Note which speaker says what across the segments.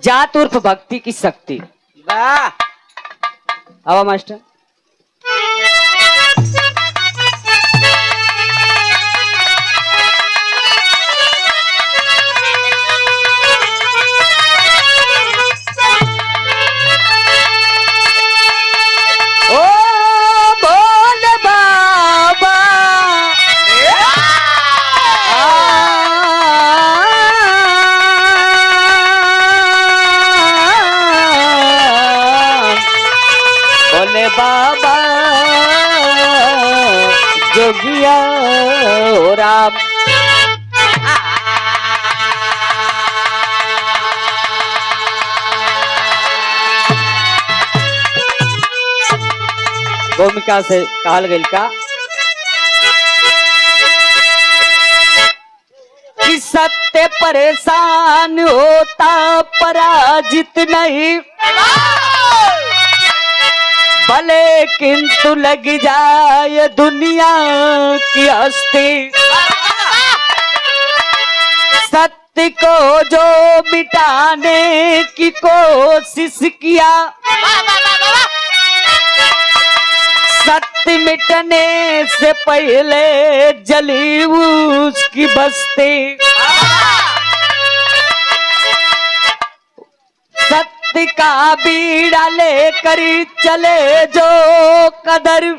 Speaker 1: जात उर्फ भक्ति की शक्ति।
Speaker 2: वाह
Speaker 1: आवा मास्टर। ओ बोल बाबा बोले बाबा जोगिया ओ राम। भूमिका से कहल गई का कि सत्य परेशान होता पराजित नहीं, भले किंतु लग जाए दुनिया की हस्ती। सत्य को जो मिटाने की कोशिश किया, सत्य मिटने से पहले जली उसकी बस्ती। सत्य का बीड़ा लेकर चले जो कदर,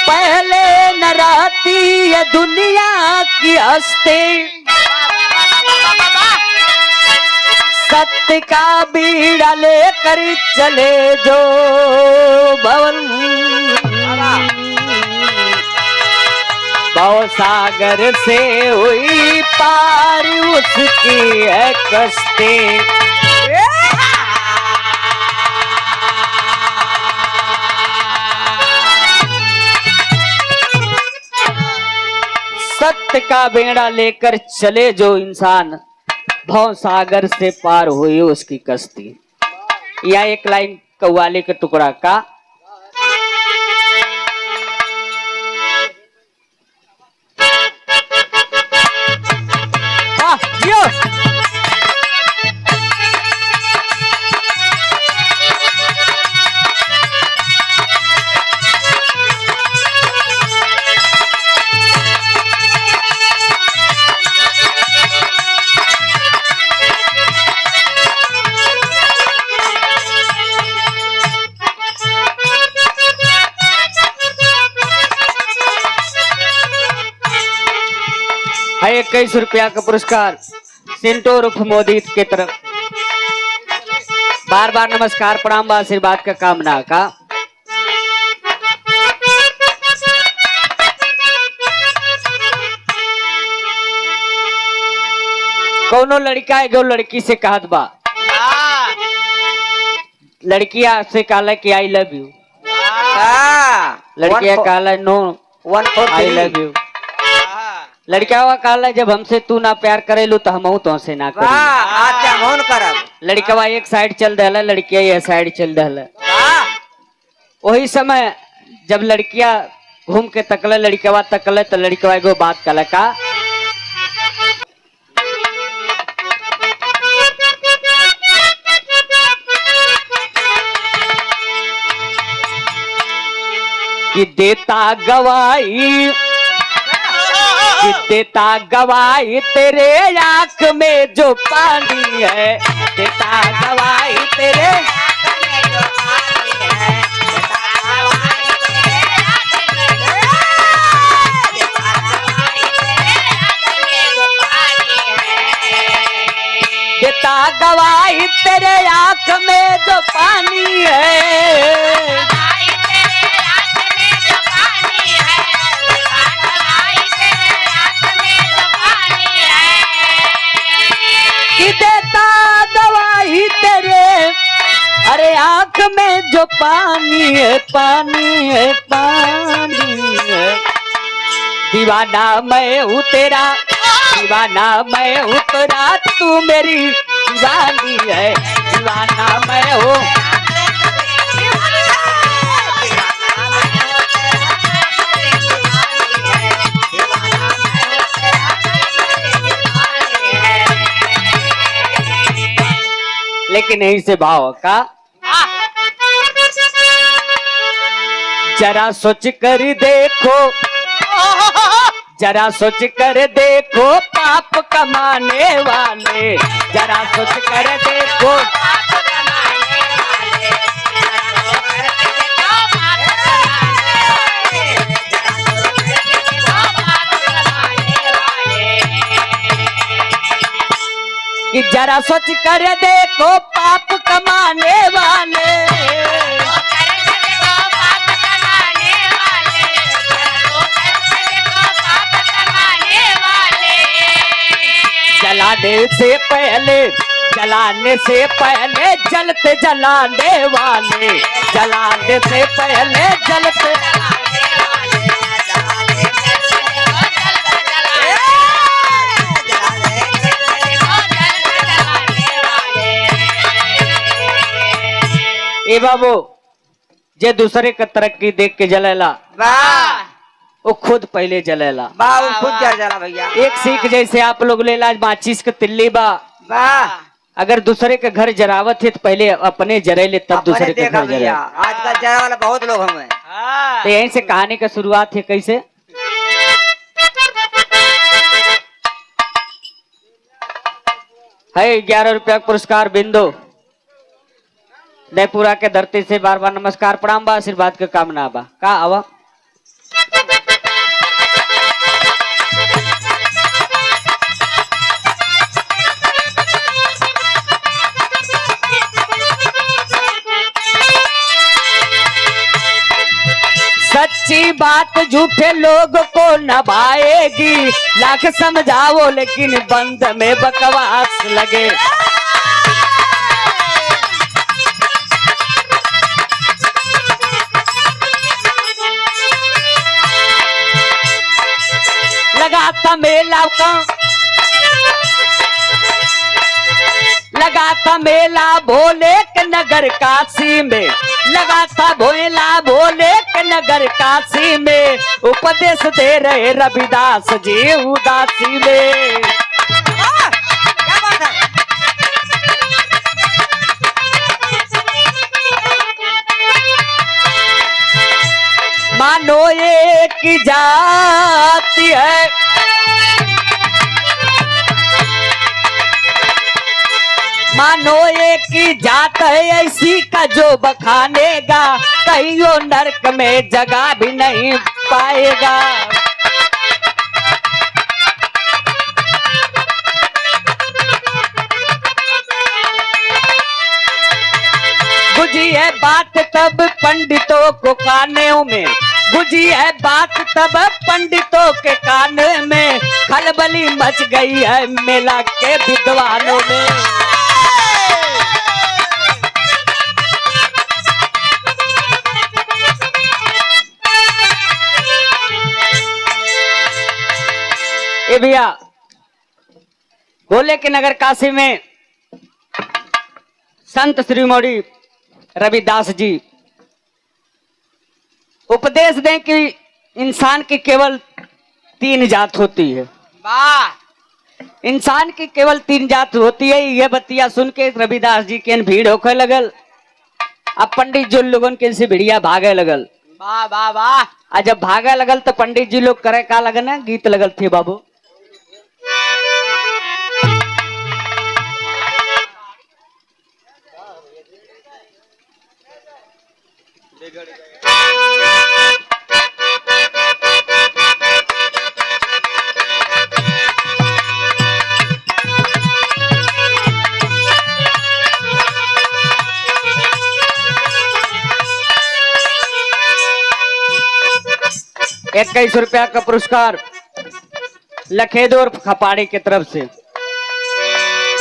Speaker 1: पहले न रहती है दुनिया की हस्ती। सत्य का बीड़ा लेकर चले जो भवन, भव सागर से हुई पार उसकी है कश्ती। सत्य का बेड़ा लेकर चले जो इंसान, भव सागर से पार हुई उसकी कश्ती। यह एक लाइन कव्वाली के टुकड़ा का। है 21 रुपया का पुरस्कार सिंटो उर्फ मोदी के तरफ। बार बार नमस्कार प्रणाम व आशीर्वाद का कामना का। कौनो लड़का एगो लड़की से कहत बा, लड़किया से कहला कि आई लव यू, लड़किया कहला नो आई लव यू। लड़का कहला जब हमसे तू ना प्यार करेलू तो हम तुमसे ना करब। लड़कवा एक साइड चल दहला, लड़किया ये साइड चल दहला। वही समय जब लड़किया घूम के तकले, लड़कवा तकले तो लड़कवा एगो बात कहला का कि देता गवाही, देता गवाही तेरे आंख में जो पानी है, देता गवाही तेरे देता गवाही तेरे आंख में जो पानी है। देता गवाही तेरे, अरे आंख में जो पानी है, पानी है, पानी है। दीवाना मैं हूँ तेरा, दीवाना मैं हूँ तेरा, तू मेरी दीवानी है। दीवाना मैं हूँ, लेकिन यहीं से भाव का जरा सोच कर देखो, जरा सोच कर देखो पाप कमाने वाले, जरा सोच कर देखो कि जरा सोच कर देखो पाप कमाने वाले, जलाने से पहले, जलाने से पहले जलते जलाने वाले, जलाने से पहले जलते ए बाबू जे दूसरे का तरक्की देख के जलेला
Speaker 2: वाह
Speaker 1: वो खुद पहले जलेला।
Speaker 2: वाह वो खुद जल जाला भैया।
Speaker 1: एक सीख जैसे आप लोग लेला माचिस के तिल्ली बा,
Speaker 2: वाह
Speaker 1: अगर दूसरे के घर जरावत है तो पहले अपने जरेले तब दूसरे के घर जरे।
Speaker 2: आजकल जरा वाला बहुत लोग हमें।
Speaker 1: तो यहीं से कहानी का शुरुआत है। कैसे है 11 रुपया पुरस्कार बिंदु दयपुरा के धरती से बार बार नमस्कार प्रणाम बा, आशीर्वाद के कामना बा का आवा। सच्ची बात झूठे लोग को नभाएगी, लाख समझाओ लेकिन बंद में बकवास लगे। लगाता मेला का, लगाता मेला भोले के नगर काशी में, लगाता भोला भोले के नगर काशी में, उपदेश दे रहे रविदास जी उदासी में।
Speaker 2: क्या बात है?
Speaker 1: मानो एक जाति है, मानो एक जात है ऐसी का जो बखानेगा, कहियो नरक में जगह भी नहीं पाएगा। बुझी है बात तब पंडितों को कानों में, बुझी है बात तब पंडितों के कान में, खलबली मच गई है मेला के विद्वानों में। ए भैया भोले के नगर काशी में संत श्री मौड़ी रविदास जी उपदेश दें कि इंसान की केवल 3 जात होती है।
Speaker 2: वाह
Speaker 1: इंसान की केवल 3 जात होती है। ये बतिया सुन के रविदास जी के भीड़ होके लगल। अब पंडित जी लोगन के से भिड़िया भागे लगल।
Speaker 2: वाह वाह वाह।
Speaker 1: आ जब भागे लगल तो पंडित जी लोग करे का लगन है, गीत लगल थे बाबू। ₹21 का पुरस्कार लखेदौर खपाड़ी की तरफ से।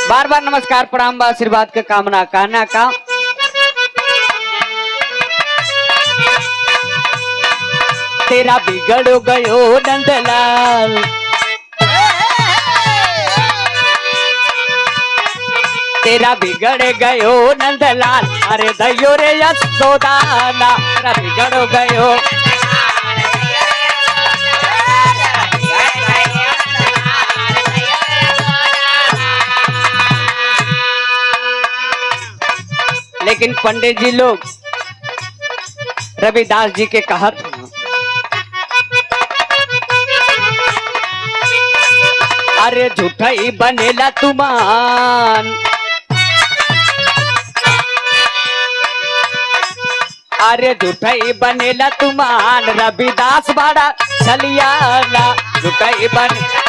Speaker 1: बार बार नमस्कार प्रणाम बा, आशीर्वाद के कामना। कहना का तेरा बिगड़ गयो नंदलाल, तेरा बिगड़ गयो नंदलाल, अरे दयो रे यशोदाना, तेरा बिगड़ गयो। लेकिन पंडित जी लोग रविदास जी के कहत हैं, अरे झूठा ही बनेला तुमान, अरे झूठा ही बनेला तुमान, रविदास बाड़ा चलियाना, झूठा ही बनेला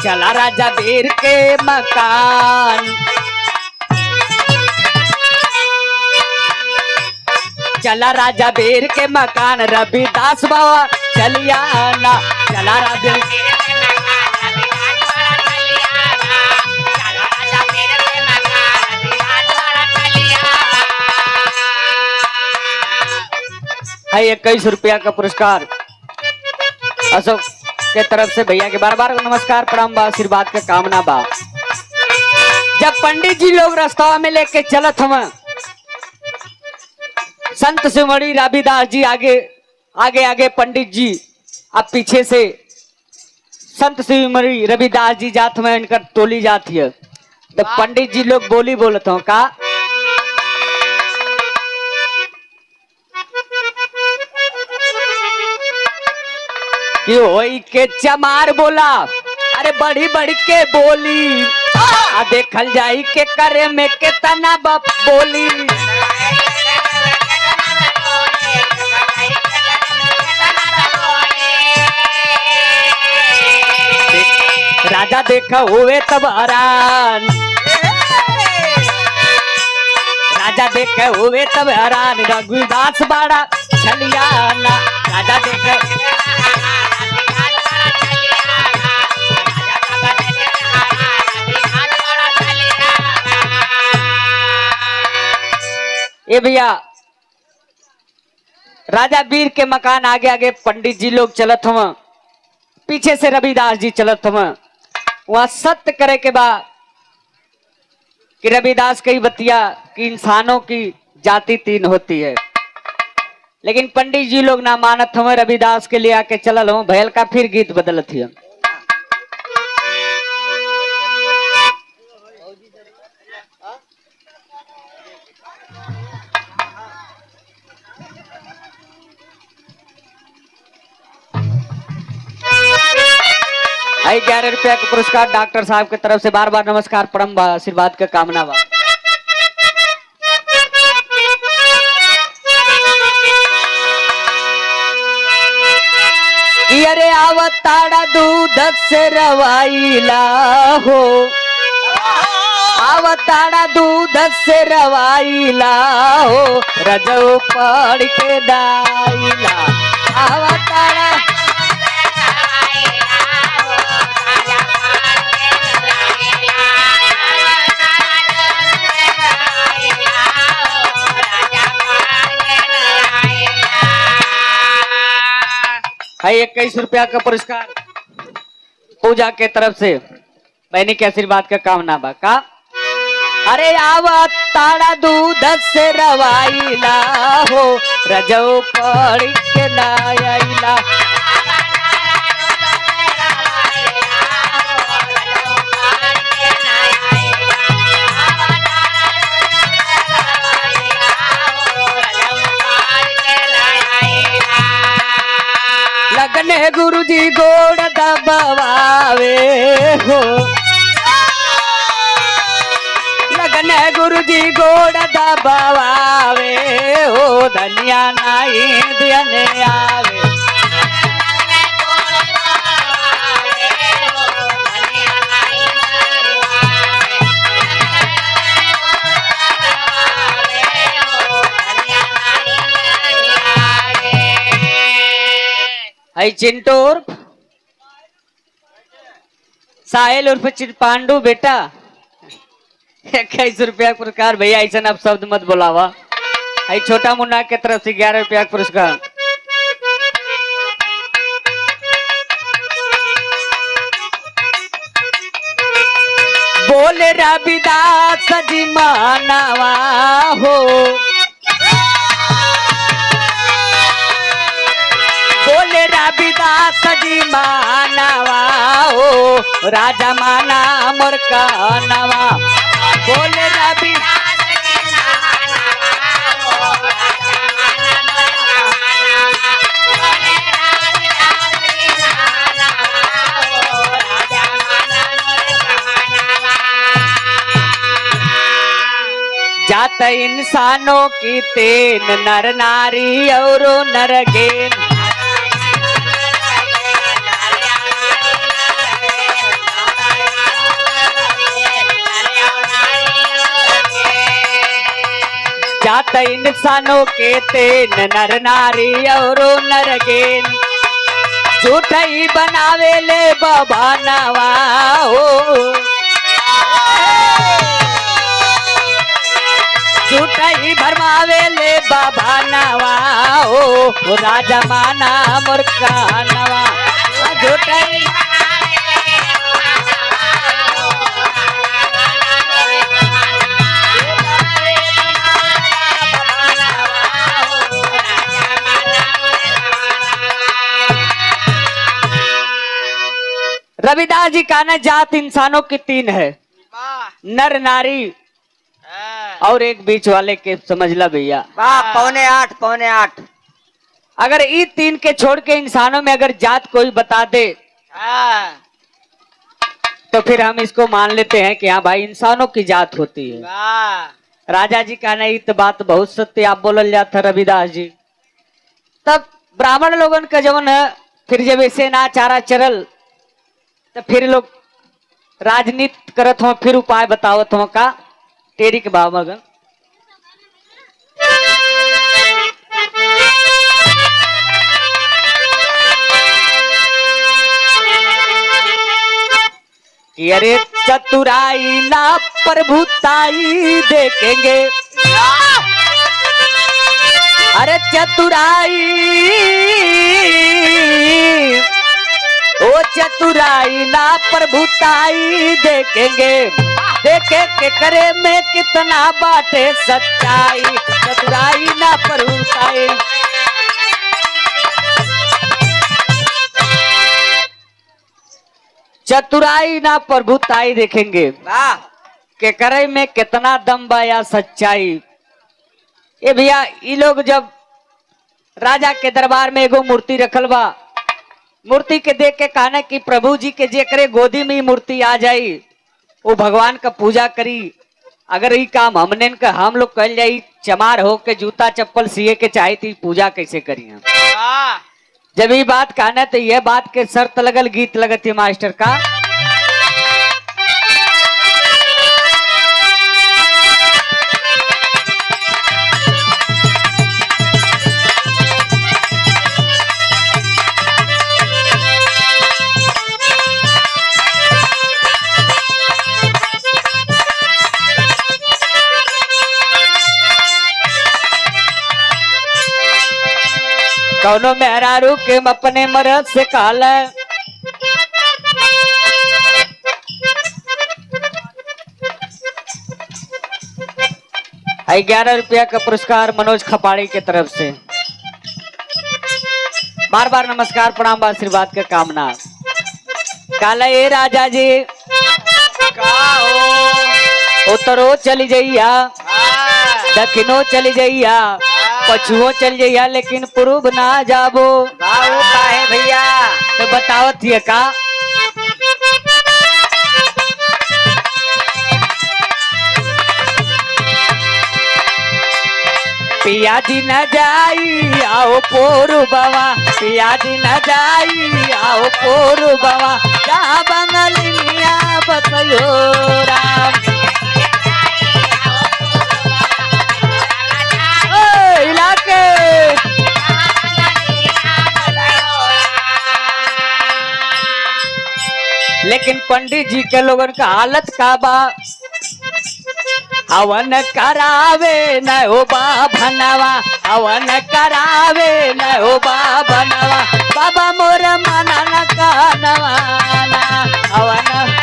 Speaker 1: चला राजा वीर के मकान, चला राजा वीर के मकान, रविदास बाबा चलियाना, चला राजा है 21 रुपया का पुरस्कार अशोक के तरफ से भैया के बार बार नमस्कार प्रणाम बा, आशीर्वाद का कामना बा। जब पंडित जी लोग रास्ता में लेके चलत हम, संत शिवमणि रविदास जी आगे आगे आगे पंडित जी, अब पीछे से संत शिवमणि रविदास जी जात में इनकर टोली जाती है। तो पंडित जी लोग बोली बोलत हो का कि होई के चमार बोला, अरे बड़ी बड़ी के बोली, आ देखल जाई के करे में के तना बाप बोली। राजा देखा हुए तब हैरान, राजा देखा हुए तब हैरान, रघुदास बाड़ा चलियाना, राजा देखा ए भैया राजा वीर के मकान आगे आगे पंडित जी लोग चलत हम, पीछे से रविदास जी चलत हम। वहां सत्य करे के बाद कि रविदास कई बतिया कि इंसानों की जाति 3 होती है, लेकिन पंडित जी लोग ना मानत हम, रविदास के लिए आके चलल हम, भैल का फिर गीत बदलत है। आई 11 रुपया का पुरस्कार डॉक्टर साहब की तरफ से बार बार नमस्कार प्रणाम बा, आशीर्वाद का कामना बा। अरे आवताड़ा दूध से रवाईला हो, आवताड़ा दूध से रवाईला हो, रजो पड़ के दाईला, आवताड़ा है 21 रुपया का पुरस्कार पूजा के तरफ से बहनी के आशीर्वाद का कामना बा का। अरे आवा ताड़ा दूध से रवाईला हो, रजो पड़ के लायला, लगने गुरुजी गोड़ दबावे हो, लगने गुरुजी गोड़ दबावे हो, धनिया नाई दियने आवे, है चिंटूर साहिल उर्फ पांडू बेटा 21 रुपया पुरस्कार भैया, ऐसा आप शब्द मत बोलावा। है छोटा मुन्ना के तरफ से 11 रुपया पुरस्कार। बोले रविदास जी मानवा हो, सजी मानवा ओ राजा माना मोर कानवा बोले रवि जात इंसानों की तेन नर नारी और नरगेन जात इंसानों के तेन नर नारी और नरगेन झूठ ही बनावे ले बाबा नवा हो झूठ ही भरमावे ले बाबा नवा हो राजा माना मोर कानवा झूठ ही रविदास जी का ना जात इंसानों की तीन है नर नारी और एक बीच वाले के समझ ला भैया
Speaker 2: वाह पौने आठ
Speaker 1: अगर ये तीन के छोड़ के इंसानों में अगर जात कोई बता दे तो फिर हम इसको मान लेते हैं कि हाँ भाई इंसानों की जात होती है। राजा जी का नहीं तो बात बहुत सत्य आप बोलल जाता रविदास जी। तब ब्राह्मण लोगन का जवन है फिर जब ऐसे ना चारा चरल तो फिर लोग राजनीति करत हो फिर उपाय बतावत हो का तेरी के बाबा गन कि अरे चतुराई ना प्रभुताई देखेंगे अरे चतुराई ओ चतुराई ना प्रभुताई देखेंगे देखे के करे में कितना बाटे सच्चाई चतुराई ना प्रभुताई चतुराई ना प्रभुताई देखेंगे के करे में कितना दम बा या सच्चाई। ये भैया ये लोग जब राजा के दरबार में एगो मूर्ति रखल बा मूर्ति के देख के कहना कि प्रभु जी के जेकरे गोदी में मूर्ति आ जाई वो भगवान का पूजा करी। अगर ये काम हमने का हम लोग कल जाई चमार हो के जूता चप्पल सिए के चाहे थी पूजा कैसे करी हम। जब ये बात कहना तो यह बात के शर्त लगल गीत लगत है मास्टर का कौनो मेहरारू के अपने मरद से काल 11 रुपया का पुरस्कार मनोज खपाड़ी के तरफ से। बार बार नमस्कार प्रणाम आशीर्वाद का कामना। काला ये राजा जी उत्तरो चली जाइया दक्षिणो चली जाइया पछुओ चल जाइया लेकिन पूर्व ना जाबो
Speaker 2: काहे भैया
Speaker 1: तो बतावत ये का पिया जी न जाई आओ पोरू बाबा पिया जी न जाई आओ पोरू बाबा जहाँ बंगलिया बतयो राम इलाके लेकिन पंडित जी के लोगन का हालत का बा हवन करावे न हो बाबनवा हवन करावे न हो बाबनवा बाबा मोर मना न कानवा हवन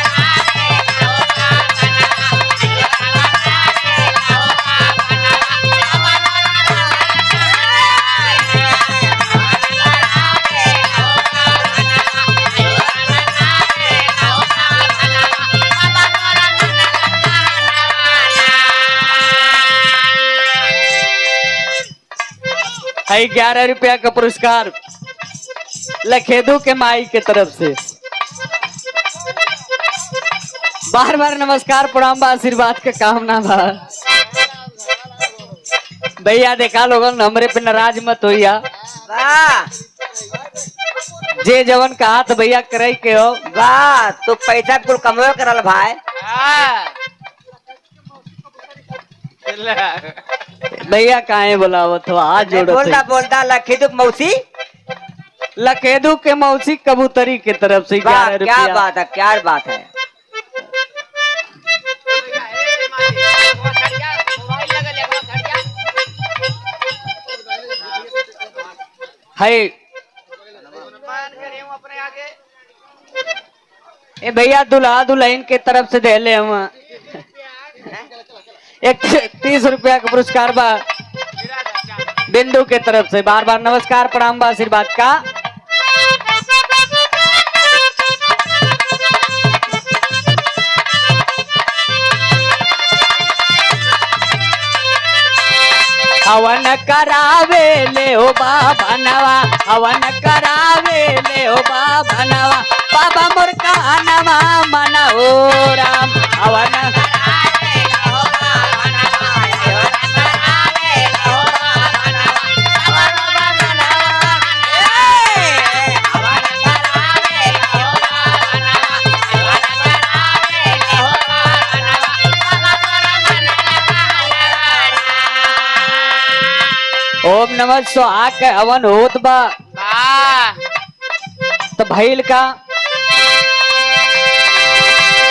Speaker 1: है 11 रुपया का पुरस्कार लखेदू के माई के तरफ से। बार बार नमस्कार प्रणाम बा, आशीर्वाद का कामना बा। भैया देखा लोगन हमरे पे नाराज मत होइया,
Speaker 2: वाह
Speaker 1: जे जवन कहा तो भैया करे के हो।
Speaker 2: वाह तू पैसा कुल कमवे करल भाई।
Speaker 1: भैया काहे बुलावत हो, आज जोड़ो
Speaker 2: बोलता बोलता लखीदू मौसी।
Speaker 1: लखेदू के मौसी कबूतरी के तरफ से
Speaker 2: वाह
Speaker 1: 11
Speaker 2: क्या
Speaker 1: रुपया।
Speaker 2: बात है, क्या बात है।
Speaker 1: है ए भैया दुल्हा दुल्हन के तरफ से दे ले हम एक 30 रुपया का पुरस्कार बा बिंदु के तरफ से। बार बार नमस्कार प्रणाम बा, आशीर्वाद का। हवन करावे ले ओ बाबा नवा, हवन करावे ले ओ बाबा नवा, बाबा मोर का नवा मना हो राम। हवन ओम नमः स्वाहा के हवन होत बा। तो भैल का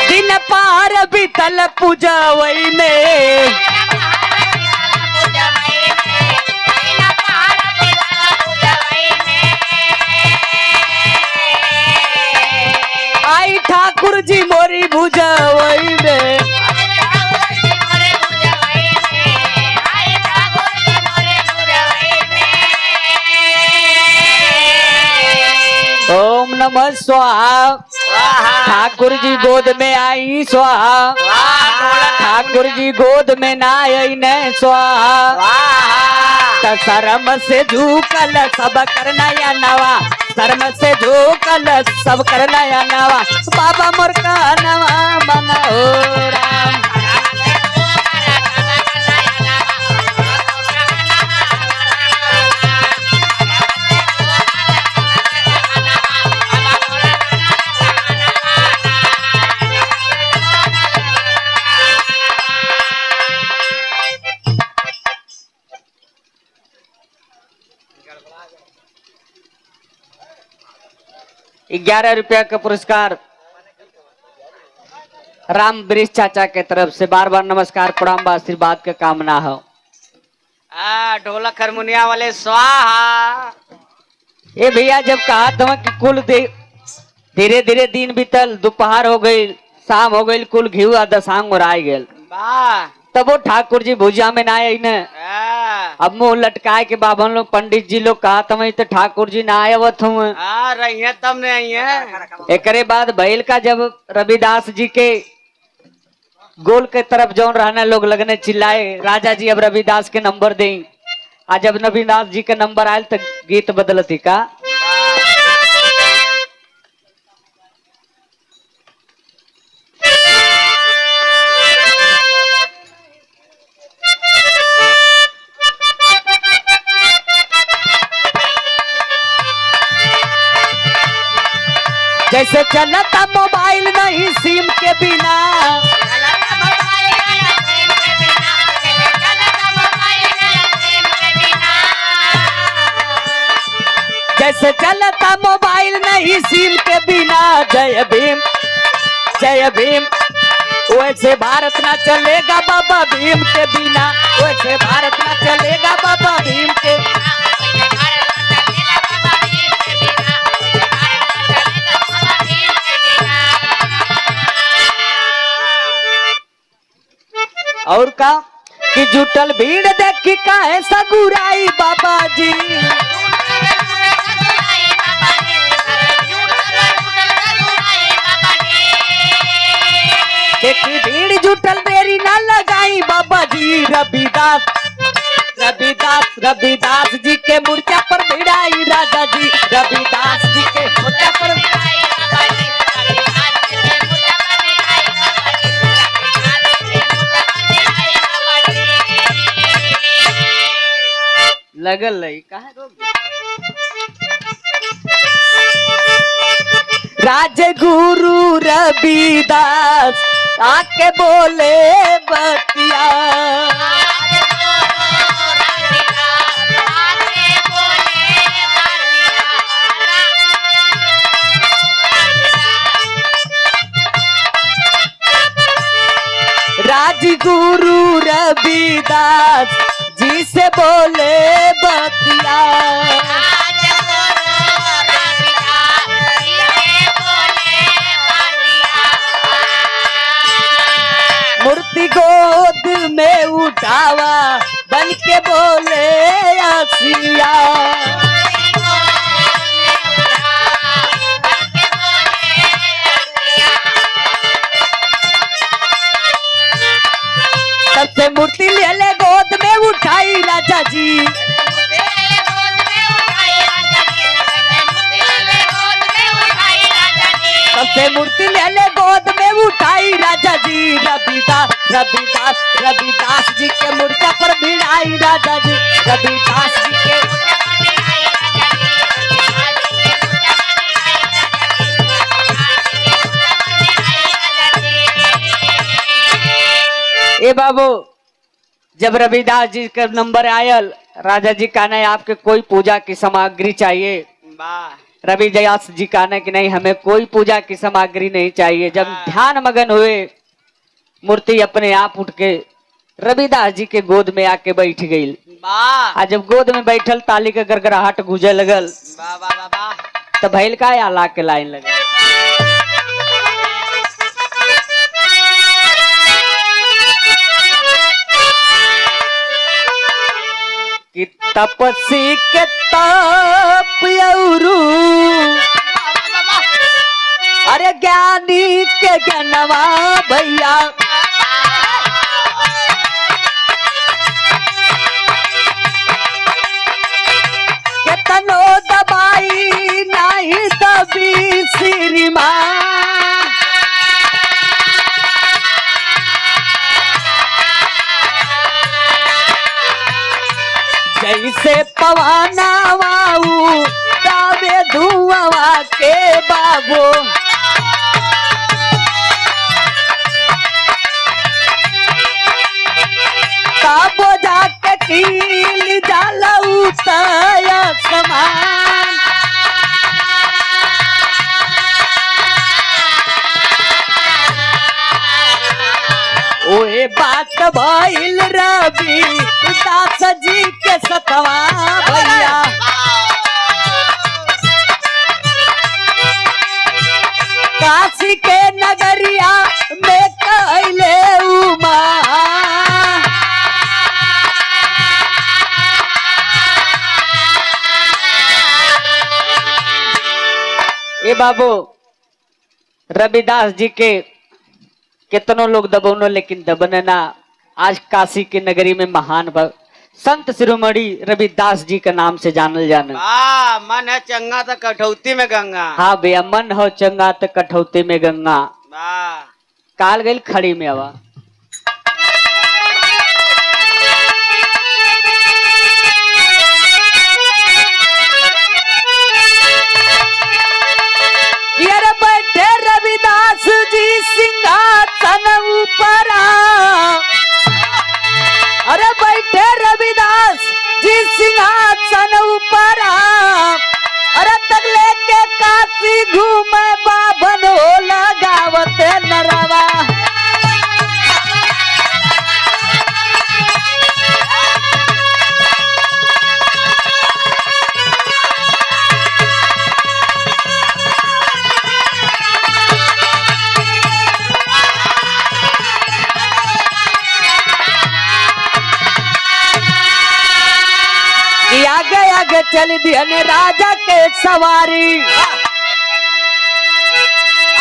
Speaker 1: दिन पार बीतल पूजवई में, आई ठाकुर जी मोरी भुजवई में। ओम नमः स्वाहा, ठाकुर जी गोद में आई स्वाहा, ठाकुर जी गोद में ना आई न स्वाहा। शर्म से झूकल सब करना या नवा, शर्म से झूकल सब करना या नवा, बाबा मोर का नवा मन हो राम। ग्यारह रुपया का पुरस्कार राम वृक्ष चाचा के तरफ से। बार बार नमस्कार प्रणाम बा, आशीर्वाद का कामना हो।
Speaker 2: ढोलक हारमोनिया वाले स्वाहा।
Speaker 1: ए भैया जब कहा था कि कुल धीरे धीरे दिन बीतल, दोपहर हो गई, शाम हो गई, कुल घी दसांग और आए गेल, तब वो ठाकुर जी भुजा में ना आई न। अब मुंह लटकाए के बाबन लोग पंडित जी लोग कहा था तो ठाकुर जी ना आवत हूँ।
Speaker 2: रही है तब नहीं आई है।
Speaker 1: एकरे बाद भैल का जब रविदास जी के गोल के तरफ जौन रहना लोग लगने चिल्लाए, राजा जी अब रविदास के नंबर दें। आज जब रविदास जी के नंबर आयल तो गीत बदलती का। जैसे चलता मोबाइल नहीं सिम के बिना, जैसे चलता मोबाइल नहीं सिम के बिना, जय भीम जय भीम, वैसे भारत ना चलेगा बाबा भीम के बिना, वैसे भारत ना चलेगा बाबा भीम के। और का कि जुटल भीड़ देखी काहे सगुराई बाबा जी, देखी भीड़ जुटल देरी ना लगाई बाबा जी। रविदास रविदास रविदास जी के मूर्छा पर भिड़ाई राजा जी, रविदास जी के मूर्छा पर लगल रही कहा राजगुरु रविदास आके बोले बतिया, राजगुरु रविदास जी से बोले बतिया, मूर्ति गोद में उठावा बन के बोले आसिया, सबसे मूर्ति ले ले गोद में उठाई राजा जी, सबसे मूर्ति ले ले गोद में उठाई राजा जी, रविदास रविदास रविदास जी के मूर्छा पर भिड़ाई राजा जी, रविदास जी के ए बाबू जब रविदास जी का नंबर आयल राजा जी कहना है आपके कोई पूजा की सामग्री चाहिए, रविदास जी कहना कि नहीं हमें कोई पूजा की सामग्री नहीं चाहिए। जब ध्यान मगन हुए मूर्ति अपने आप उठ के रविदास जी के गोद में आके बैठ गई। आज जब गोद में बैठल ताली के गड़गड़ाहट गुजे लगल तो भैल का आला के लाइन लगे कि तपसी के तप औरू अरे ज्ञानी के ज्ञानवा भैया, केतनो दबाई नहीं दबी श्रीमान, जैसे पवाना वाऊ दावे धुआं के बाबू, काबो जाके कील जाला उताया समान, ओए बात भइल रवि दास जी के सतवा भैया, काशी के नगरिया में कहले उमा, ए बाबू रविदास जी के कितनों लोग दबोनो लेकिन दबने ना। आज काशी की नगरी में महान संत शिरोमणि रविदास जी के नाम से जानल जाना।
Speaker 2: मन है चंगा तो कठौती में गंगा।
Speaker 1: हाँ भैया मन हो चंगा तो कठौती में गंगा। काल गई खड़ी में आवा बैठे रविदास जी सिंहासन ऊपर, अरे बैठे रविदास जी सिंहासन ऊपर, अरे तगले के काशी घूमे बाभन हो लगावत नरवा, आगे आगे चल दिया राजा के सवारी,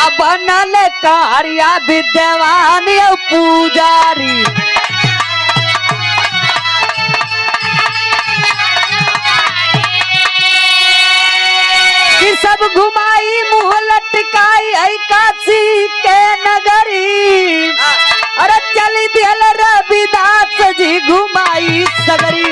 Speaker 1: अब बनल कारिया विद्वान पुजारी, सगरी।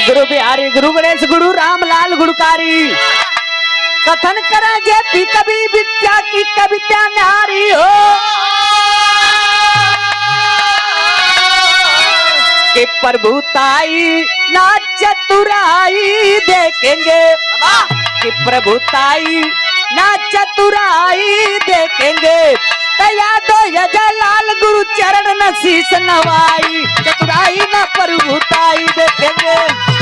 Speaker 1: गुरु बिहारी गुरु गणेश गुरु रामलाल गुरुकारी कथन करा जे पी कवि विद्या की कविता नारी हो कि प्रभुताई ना चतुराई देखेंगे कि प्रभुताई ना चतुराई देखेंगे तया दो यजलाल गुरु चरण न शीस नवाई चतुराई न प्रभुताई देखेंगे।